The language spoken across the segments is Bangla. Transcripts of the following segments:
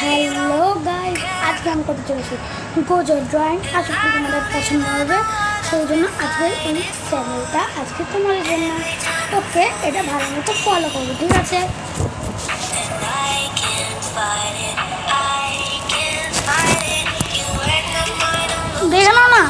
হ্যালো গাইস, আজকে আমি করতে চলেছি গোজো ড্রয়িং। আশা করি তোমাদের পছন্দ হবে, সেই জন্য আজকের এই চ্যানেলটা আজকে তোমাদের জন্য। ওকে, এটা ভালো মতো ফলো করবে, ঠিক আছে? দেখে নাও না।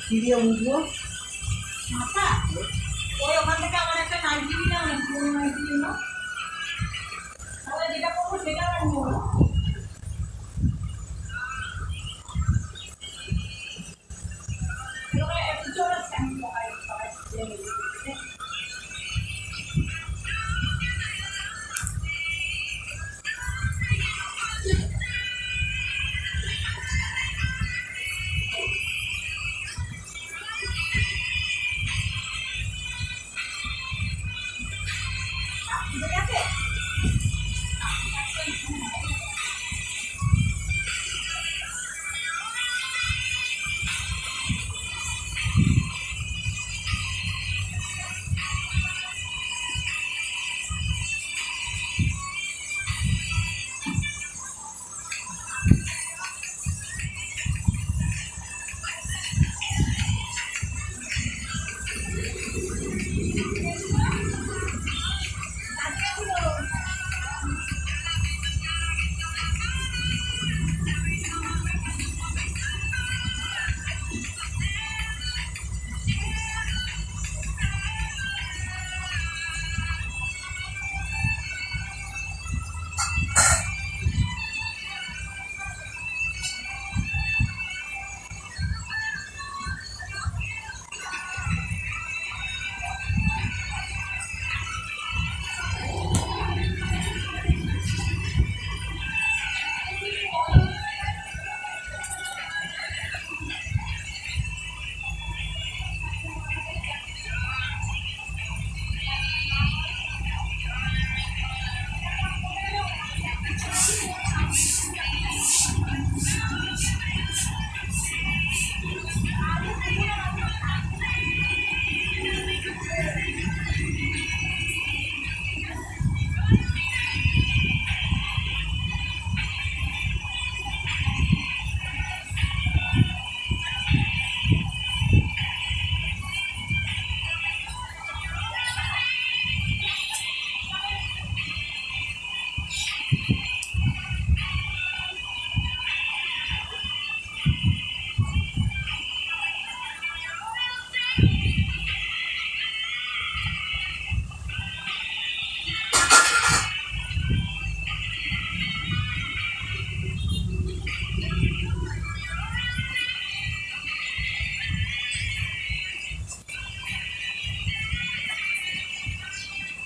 ভিডিও উঠবো মাথা ওই ওখান থেকে আমার একটা নাইটি দিলাম পুরো নাইটি দিল তাহলে যেটা করবো সেটা আমি নেবো একটু চলে আসছে আমি সবাই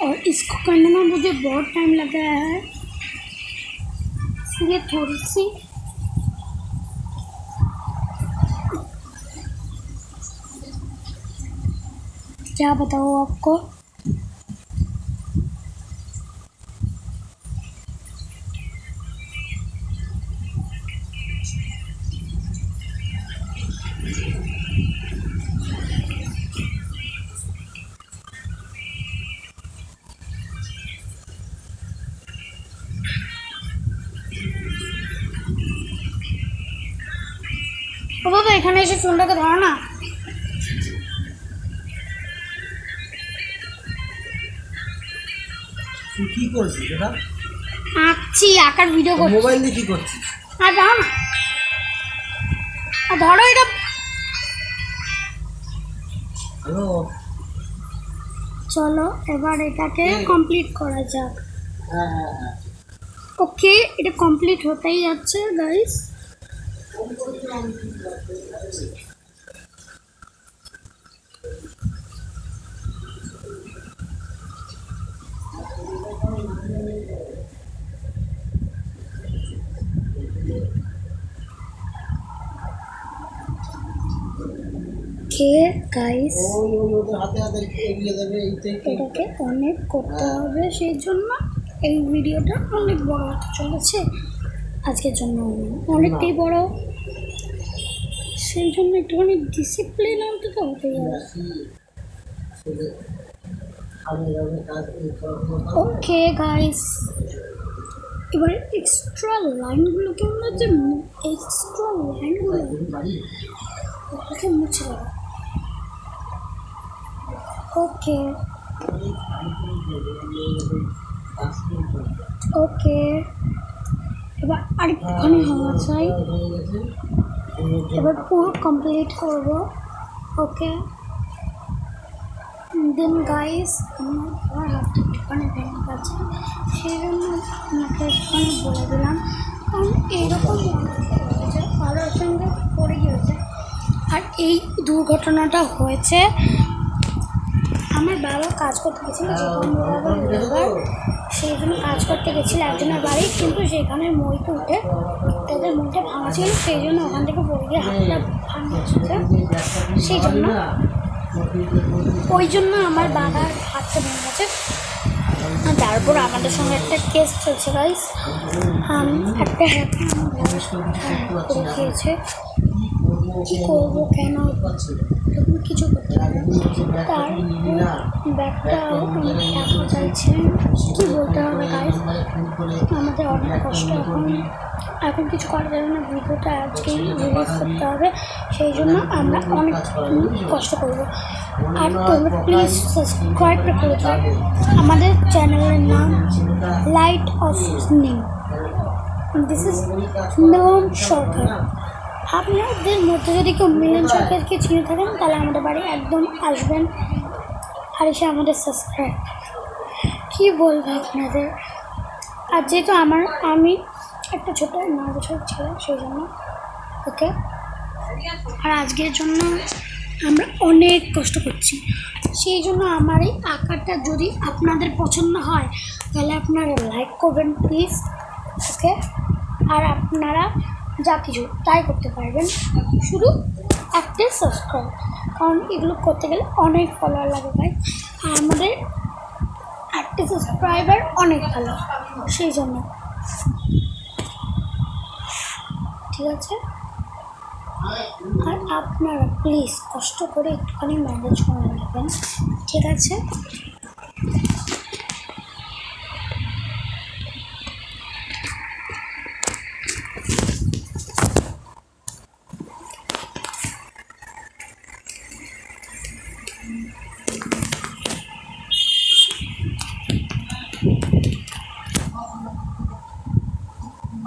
और इसको करने में मुझे बहुत टाइम लगा है, इसलिए थोड़ी सी क्या बताऊँ आपको। ও বাবা, এখানে এসে ফোনটাকে ধরো না। তুই কি করছিস এটা? আঁকছি, আঁকার ভিডিও করছি। মোবাইল দিয়ে কি করছিস? আর দাও না, আর ধরো এটা। হ্যালো, চলো এবার এটাকে কমপ্লিট করা যাক। হ্যাঁ হ্যাঁ হ্যাঁ। ওকে, এটা কমপ্লিট হতেই যাচ্ছে গাইস। ওকে গাইস, ওদের হাতে হাতে এগিয়ে দেবে এটাকে অনেক করতে হবে, সেই জন্য এই ভিডিওটা অনেক বড় হতে চলেছে আজকের জন্য, অনেকটাই বড়, সেই জন্য একটুখানি ডিসিপ্লিন আনতে তো হতেই হবে। ওকে গাইস, এবার এক্সট্রা লাইনগুলো কেমন হচ্ছে, এক্সট্রা লাইনগুলো ওকে মুছে দেবো। ওকে ওকে, এবার আরেকটুখানি হওয়া চাই, এবার পুরো কমপ্লিট করব। ওকে দেন গাইস, আমার হাতটা একটুখানি ভেঙে গেছে, সেই জন্য আপনাকে একটুখানি বলে দিলাম, কারণ এইরকম ভালোর সঙ্গে পড়ে গিয়েছে। আর এই দুর্ঘটনাটা হয়েছে, আমার বাবা কাজ করতে গেছিলো, যেহেতু আমার বাবা লেবার, সেই জন্য কাজ করতে গেছিলো একজনের বাড়ি, কিন্তু সেখানে মইতে উঠে তাদের মইটা ভাঙা ছিল, সেই জন্য ওখান থেকে পড়ে গিয়ে হাতটা ভাঙিয়েছে, সেই জন্য ওই জন্য আমার বাবার হাতটা ভেঙে গেছে। আর তারপর আমাদের সঙ্গে একটা কেস চলছে গাইস, একটা হ্যাপি করে খেয়েছে, কী করবো কেন তখন কিছু করতে পারবো না। তার ব্যাগটা টাকা চাইছে, কী বলতে হবে গাইস, আমাদের অনেক কষ্ট। এখন কিছু করা যাবে না, ভিডিওটা আজকেই রিলিজ করতে হবে, সেই জন্য আমরা অনেক কষ্ট করব। আর তোমরা প্লিজ সাবস্ক্রাইবটা করে দাও। আমাদের চ্যানেলের নাম লাইট অফ নিম, দিস ইজ মিলন সরকার। আপনাদের মধ্যে যদি কেউ মিলন সরকারকে চিনে থাকেন তাহলে আমাদের বাড়ি একদম আসবেন আর এসে আমাদের সাবস্ক্রাইব। কী বলবো আপনাদের, আর যেহেতু আমি একটা ছোটো 9 বছর ছেলে, সেই জন্য ওকে। আর আজকের জন্য আমরা অনেক কষ্ট করছি, সেই জন্য আমার এই আঁকাটা যদি আপনাদের পছন্দ হয় তাহলে আপনারা লাইক করবেন প্লিজ, ওকে। আর আপনারা যা কিছু তাই করতে পারবেন, শুধু একটা সাবস্ক্রাইব, কারণ এগুলো করতে গেলে অনেক ফলোয়ার লাগে ভাই। আর আমাদের 8টি সাবস্ক্রাইবার অনেক ভালো, সেই জন্য ঠিক আছে। আর আপনারা প্লিজ কষ্ট করে একটুখানি ম্যানেজ করে নেবেন, ঠিক আছে।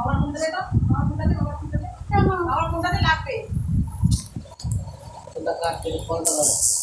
আমার কোনটাতে তো আমার কোনটাতে লাগবে। ওটা কাটতে ফলটা